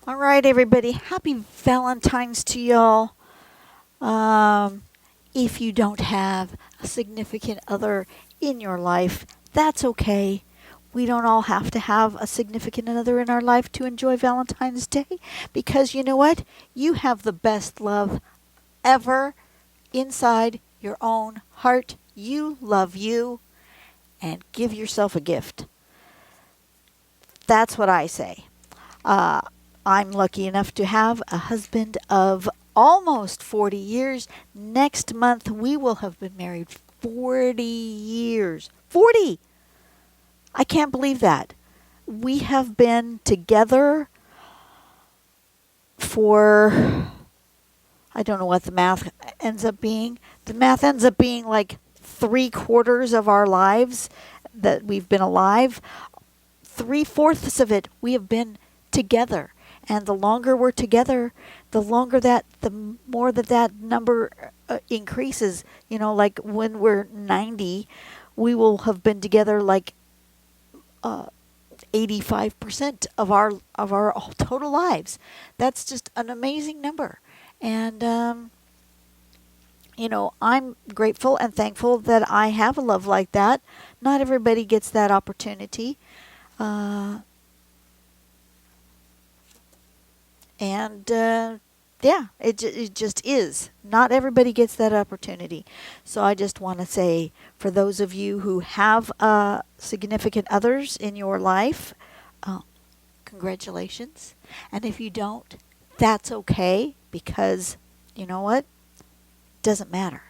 All right, everybody. Happy Valentine's to y'all. If you don't have a significant other in your life, that's okay. We don't all have to have a significant other in our life to enjoy Valentine's Day because you know what? You have the best love ever inside your own heart. You love you and give yourself a gift. That's what I say. Uh, I'm lucky enough to have a husband of almost 40 years. Next month, we will have been married 40 years. 40! I can't believe that. We have been together for, I don't know what the math ends up being. The math ends up being like 3/4 of our lives that we've been alive. 3/4 of it we have been together. And the longer we're together, the more that number increases. You know, like when we're 90, we will have been together like 85% of our total lives. That's just an amazing number. And I'm grateful and thankful that I have a love like that. Not everybody gets that opportunity. Uh, And yeah, it just is. Not everybody gets that opportunity. So I just want to say, for those of you who have significant others in your life, uh, congratulations. And if you don't, that's okay because you know what? It doesn't matter.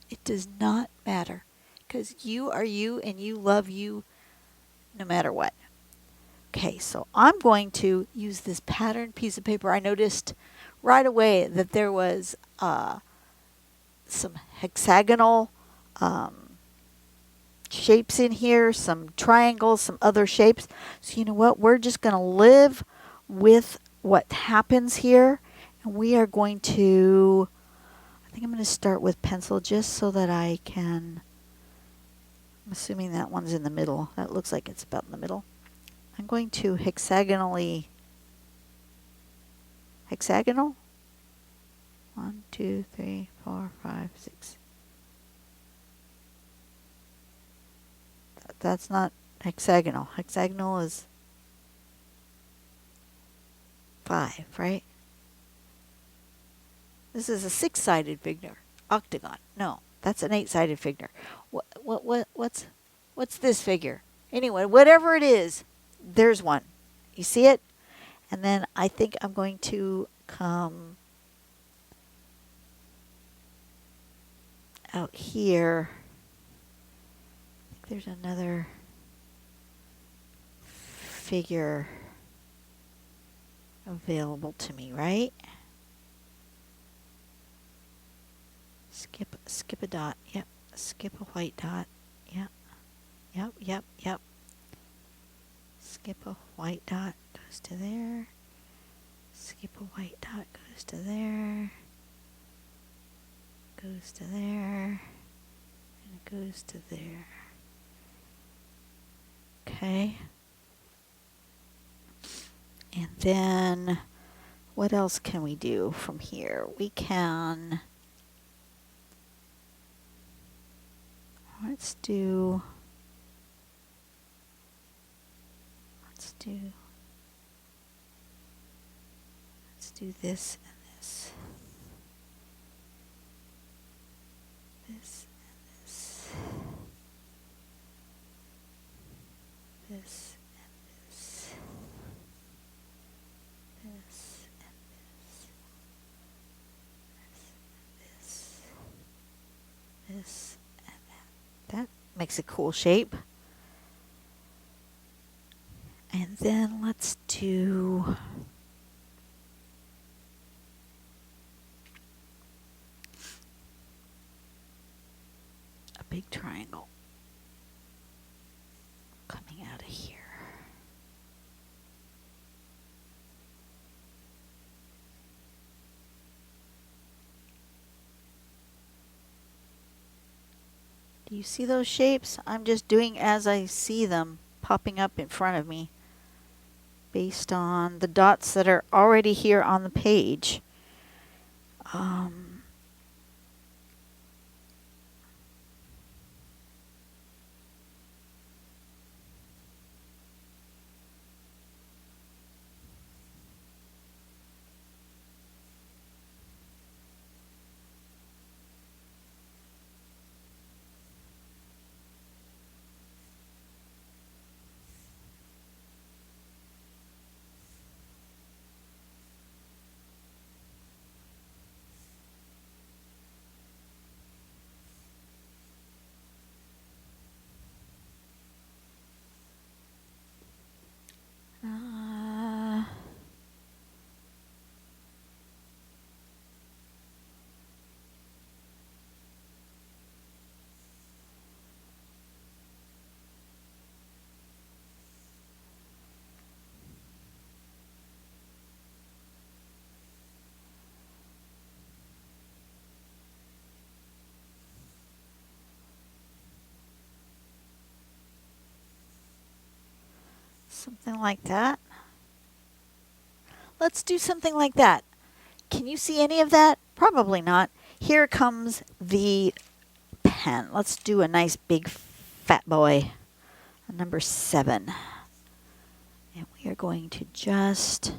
It does not matter because you are you and you love you no matter what. Okay, so I'm going to use this patterned piece of paper. I noticed right away that there was some hexagonal shapes in here, some triangles, some other shapes. So you know what? We're just going to live with what happens here. And we are going to, I think I'm going to start with pencil just so that I can, I'm assuming that one's in the middle. That looks like it's about in the middle. I'm going to hexagonal? 1, 2, 3, 4, 5, 6. That's not hexagonal. Hexagonal is 5, right? This is a 6-sided figure. Octagon. No, that's an 8-sided figure. What's this figure? Anyway, whatever it is, there's one. You see it? And then I think I'm going to come out here. I think there's another figure available to me, right? Skip a dot. Yep. Skip a white dot. Yep. Yep. Skip a white dot, goes to there. Skip a white dot, goes to there. Goes to there. And it goes to there. Okay. And then what else can we do from here? We can, let's do this and this. This and this. This and this. This and this. This and that. That makes a cool shape. And then let's do a big triangle coming out of here. Do you see those shapes? I'm just doing as I see them popping up in front of me. based on the dots that are already here on the page. Uh, Something like that. Let's do something like that. Can you see any of that? Probably not. Here comes the pen. Let's do a nice big fat boy. Number 7. And we are going to just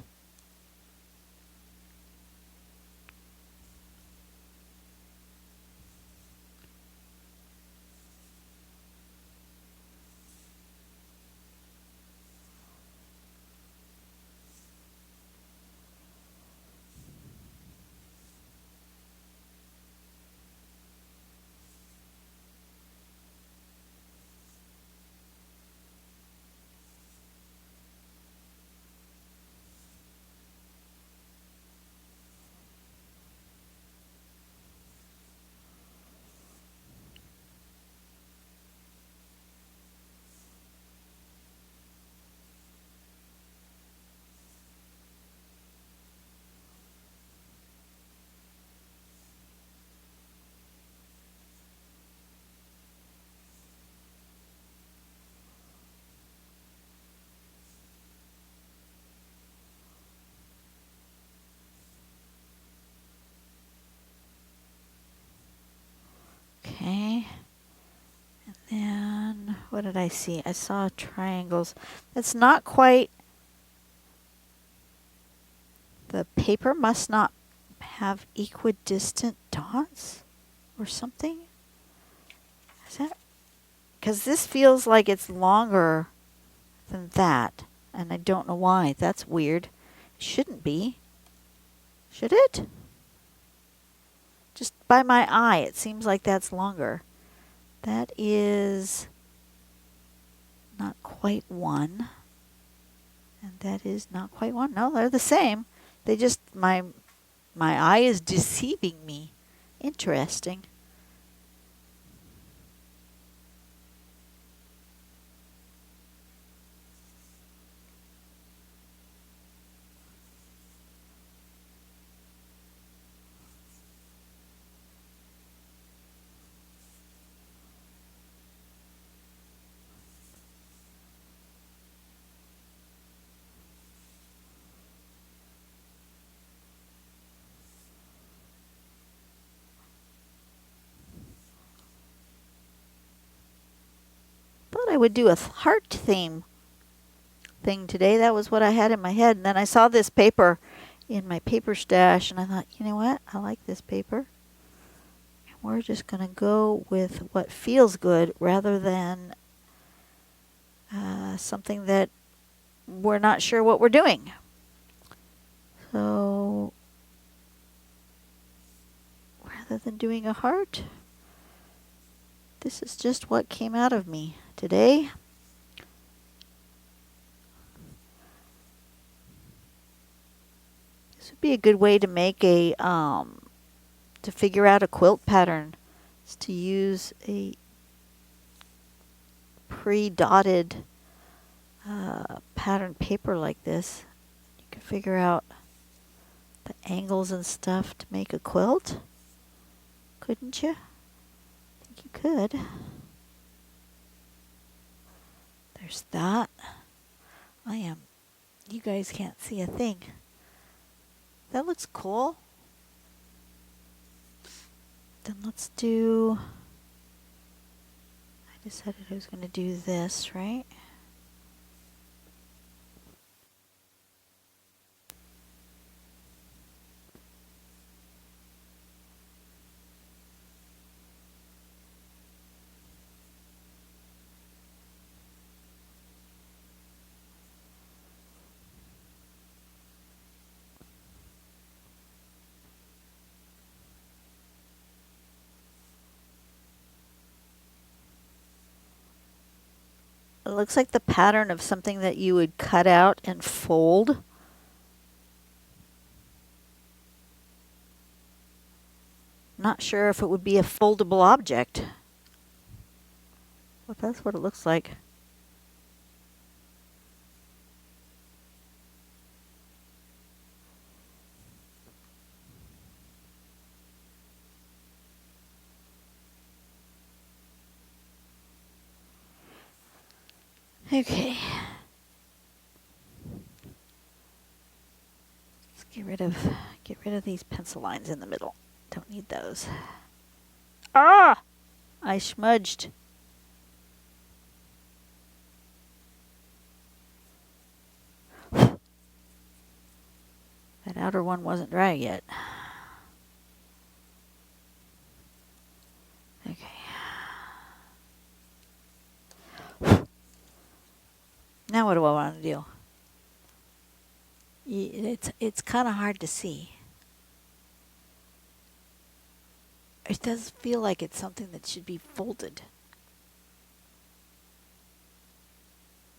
okay. And then what did I see? I saw triangles. That's not quite. The paper must not have equidistant dots or something. Is that? Because this feels like it's longer than that, and I don't know why. That's weird. It shouldn't be. Should it? Just by my eye, it seems like that's longer. That is not quite 1. And that is not quite 1. No, they're the same. They just, my eye is deceiving me. Interesting. Thought I would do a heart theme thing today. That was what I had in my head. And then I saw this paper in my paper stash, and I thought, you know what? I like this paper. And we're just going to go with what feels good rather than something that we're not sure what we're doing. So rather than doing a heart, this is just what came out of me today. This would be a good way to make a to figure out a quilt pattern, is to use a pre-dotted pattern paper like this. You can figure out the angles and stuff to make a quilt, couldn't you? I think you could. There's that. I am You guys can't see a thing. That looks cool. Then let's do... I decided I was going to do this, right? It looks like the pattern of something that you would cut out and fold. Not sure if it would be a foldable object, but that's what it looks like. Okay. Let's get rid of these pencil lines in the middle. Don't need those. Ah! I smudged. That outer one wasn't dry yet. Okay. Now what do I want to do? It's kind of hard to see. It does feel like it's something that should be folded.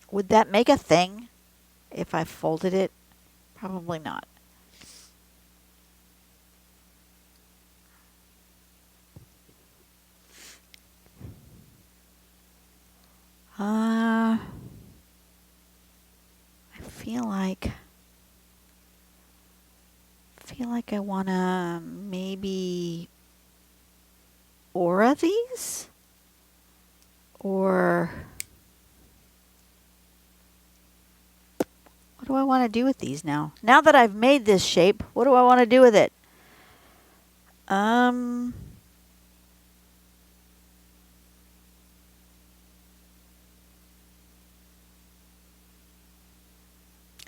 Would that make a thing if I folded it? Probably not. I feel like I wanna maybe aura these, or what do I want to do with these now? Now that I've made this shape, what do I want to do with it? I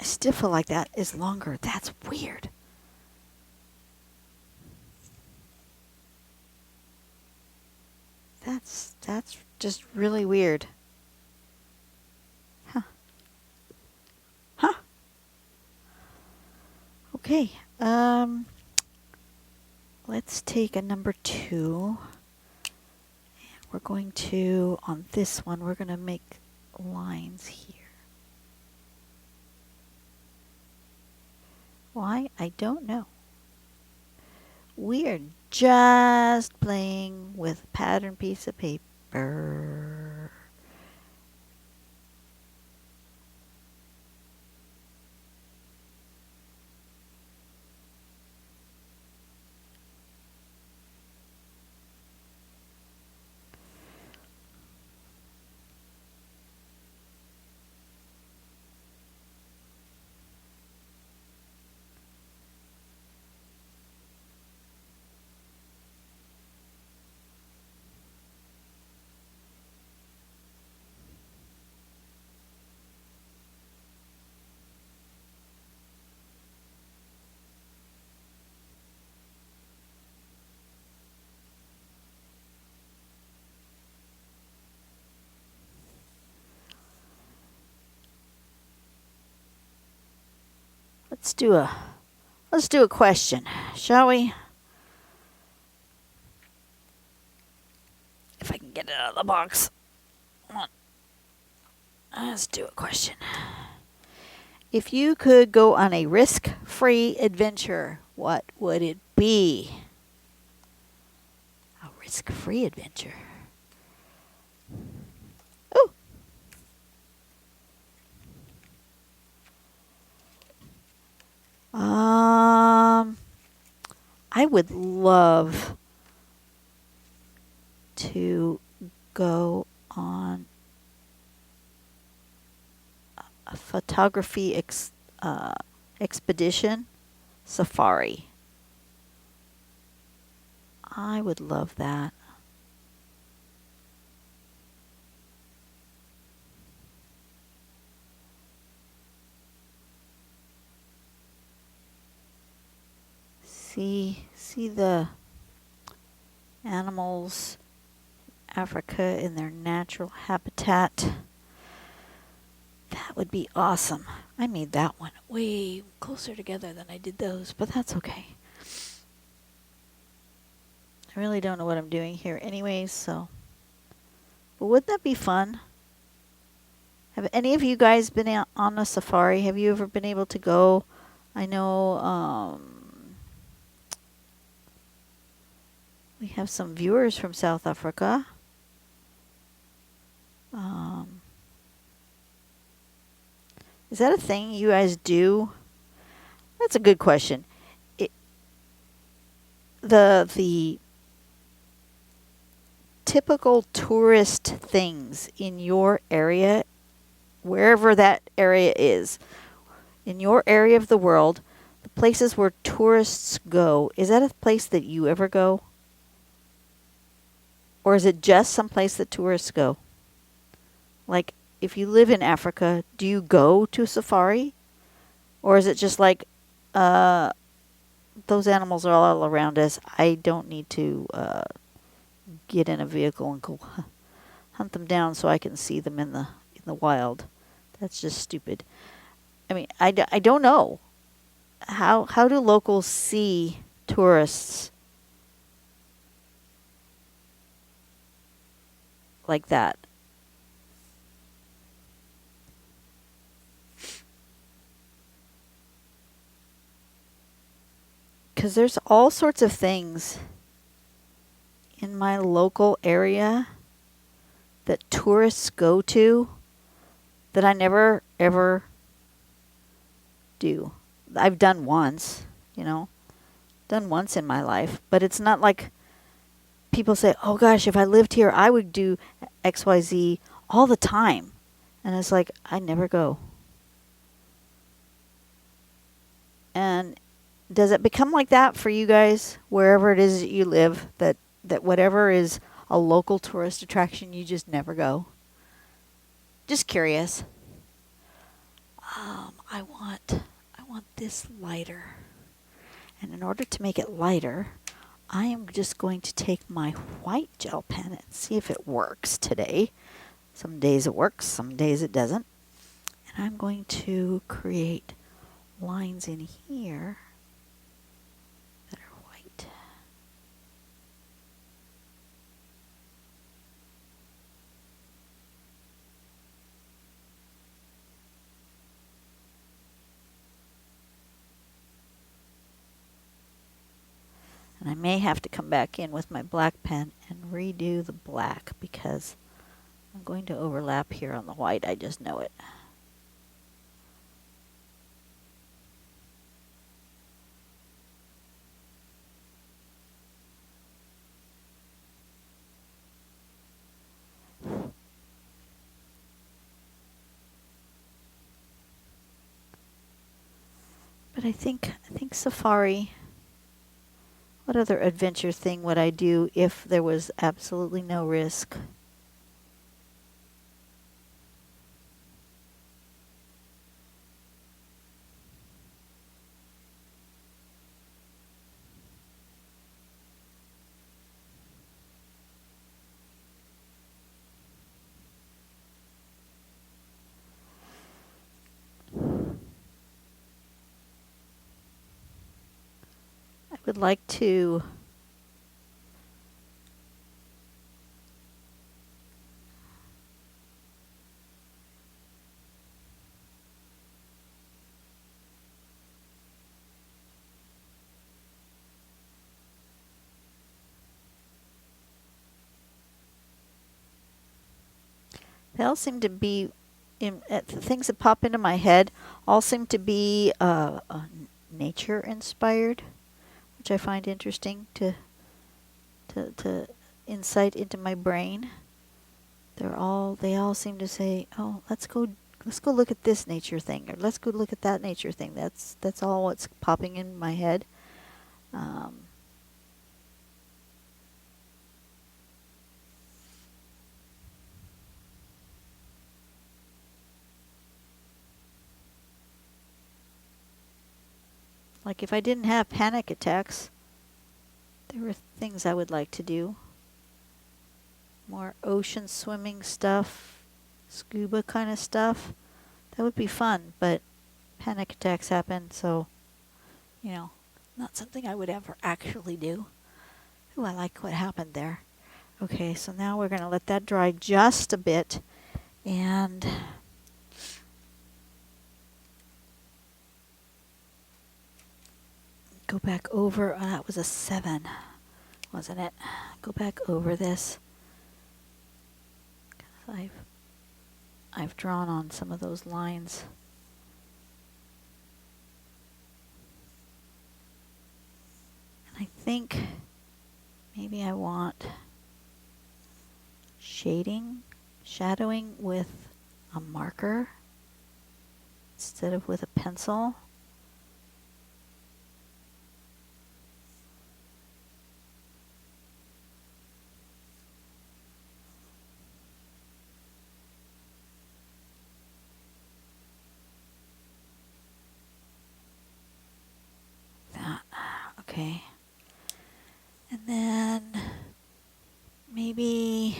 still feel like that is longer. That's weird. That's just really weird. Huh. Huh. Okay. Let's take a number 2. And we're going to, on this one, we're going to make lines here. Why? I don't know. We are just playing with a pattern piece of paper. Let's do a question, shall we? If I can get it out of the box. Come on. Let's do a question. If you could go on a risk-free adventure, what would it be? A risk-free adventure. Oh. I would love to go on a photography uh, expedition safari. I would love that. See the animals, Africa in their natural habitat. That would be awesome. I made that one way closer together than I did those, but that's okay. I really don't know what I'm doing here anyways, so. But wouldn't that be fun? Have any of you guys been on a safari? Have you ever been able to go? I know we have some viewers from South Africa. Is that a thing you guys do? That's a good question. The typical tourist things in your area, wherever that area is, in your area of the world, the places where tourists go, is that a place that you ever go? Or is it just some place that tourists go? Like, if you live in Africa, do you go to safari? Or is it just like, those animals are all around us. I don't need to get in a vehicle and go hunt them down so I can see them in the wild. That's just stupid. I mean, I don't know. How do locals see tourists like that? Because there's all sorts of things in my local area that tourists go to that I never ever do. I've done once, done once in my life, but it's not like people say, "Oh gosh, if I lived here, I would do XYZ all the time." And it's like, I never go. And does it become like that for you guys, wherever it is that you live, that whatever is a local tourist attraction, you just never go? Just curious. I want this lighter. And in order to make it lighter, I am just going to take my white gel pen and see if it works today. Some days it works, some days it doesn't. And I'm going to create lines in here that are white. And I may have to come back in with my black pen and redo the black because I'm going to overlap here on the white. I just know it. But I think safari. What other adventure thing would I do if there was absolutely no risk? I would like to they all seem to be things that pop into my head all seem to be nature inspired, which I find interesting to insight into my brain. They all seem to say, "Oh, let's go let's go look at this nature thing, or let's go look at that nature thing. That's all what's popping in my head. Um, like if I didn't have panic attacks, there were things I would like to do. More ocean swimming stuff, scuba kind of stuff. That would be fun, but panic attacks happen, so, not something I would ever actually do. Ooh, I like what happened there. Okay, so now we're going to let that dry just a bit, and go back over. That was a 7, wasn't it? Go back over this. I've drawn on some of those lines. And I think maybe I want shadowing with a marker instead of with a pencil. Okay. And then maybe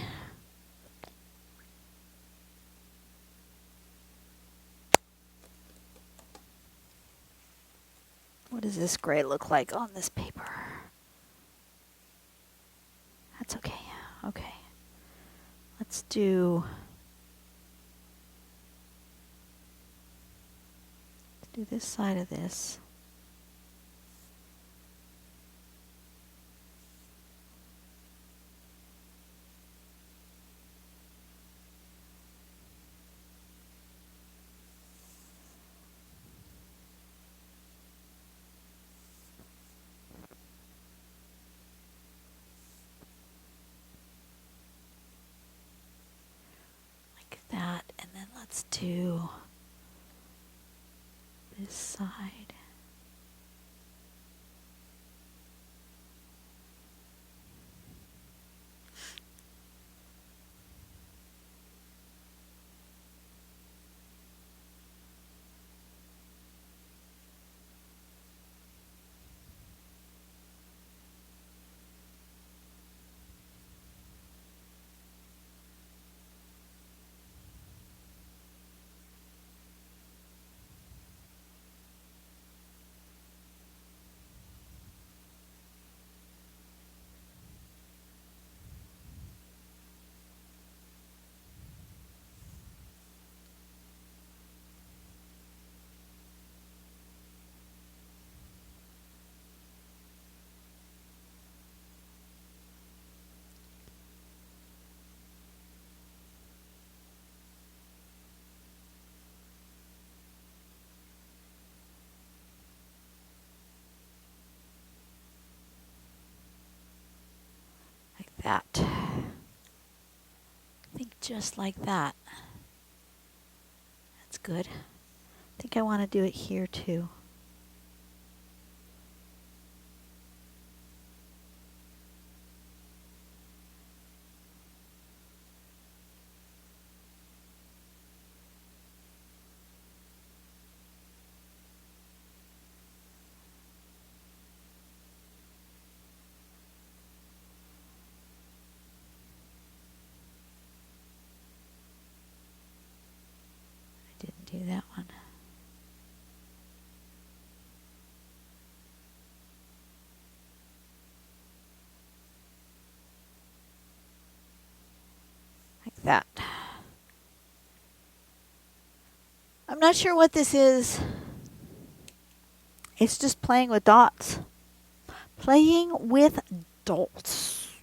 what does this gray look like on this paper? That's okay. Okay. Let's do this side of this. That, and then let's do this side. That. I think just like that. That's good. I think I want to do it here too. Didn't do that one. Like that. I'm not sure what this is. It's just playing with dots. Playing with dots.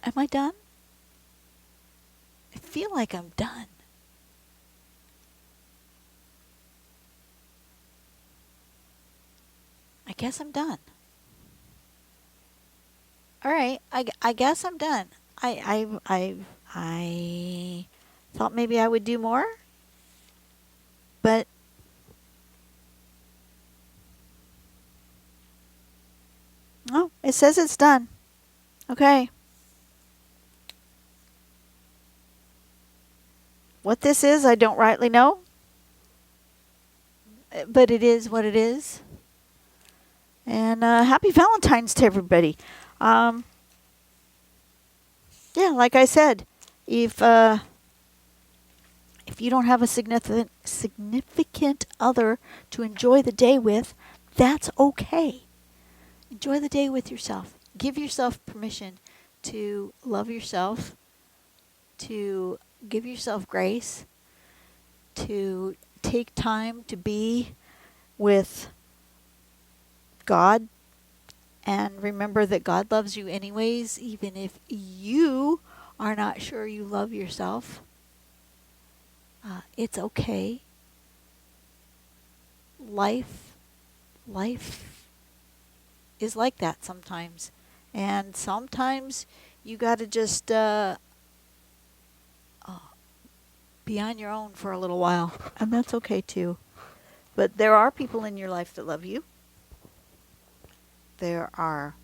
Am I done? I feel like I'm done. I guess I'm done. All right, I guess I'm done. I thought maybe I would do more. But oh, it says it's done. Okay. What this is, I don't rightly know. But it is what it is. And happy Valentine's to everybody. Um, yeah, like I said, if if you don't have a significant other to enjoy the day with, that's okay. Enjoy the day with yourself. Give yourself permission to love yourself, to give yourself grace, to take time to be with God, and remember that God loves you anyways, even if you are not sure you love yourself. It's okay. Life is like that sometimes. And sometimes you got to just be on your own for a little while. And that's okay too. But there are people in your life that love you. There are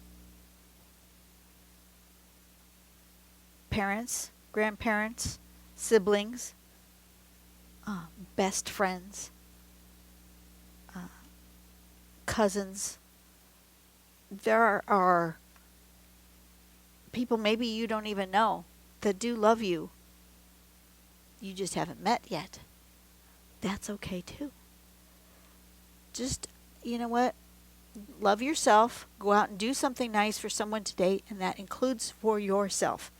parents, grandparents, siblings, best friends, cousins. There are people maybe you don't even know that do love you. You just haven't met yet. That's okay too. Just, you know what? Love yourself. Go out and do something nice for someone today, and that includes for yourself.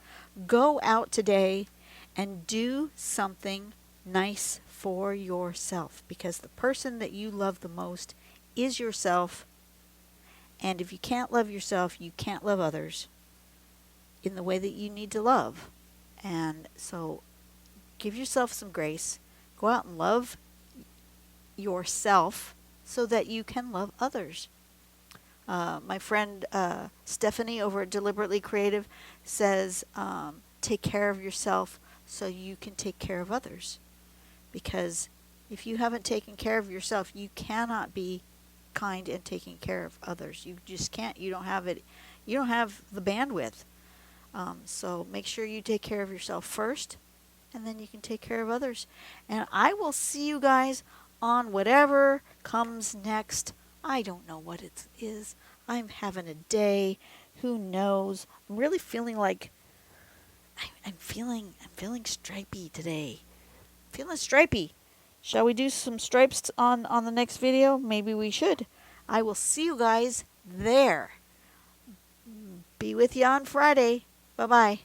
Go out today and do something nice for yourself, because the person that you love the most is yourself. And if you can't love yourself, you can't love others in the way that you need to love. And so give yourself some grace. Go out and love yourself so that you can love others. My friend Stephanie over at Deliberately Creative says, take care of yourself so you can take care of others. Because if you haven't taken care of yourself, you cannot be kind and taking care of others. You just can't. You don't have it. You don't have the bandwidth. So make sure you take care of yourself first, and then you can take care of others. And I will see you guys on whatever comes next. I don't know what it is. I'm having a day. Who knows? I'm really feeling like I'm feeling stripey today. Feeling stripey. Shall we do some stripes on the next video? Maybe we should. I will see you guys there. Be with you on Friday. Bye-bye.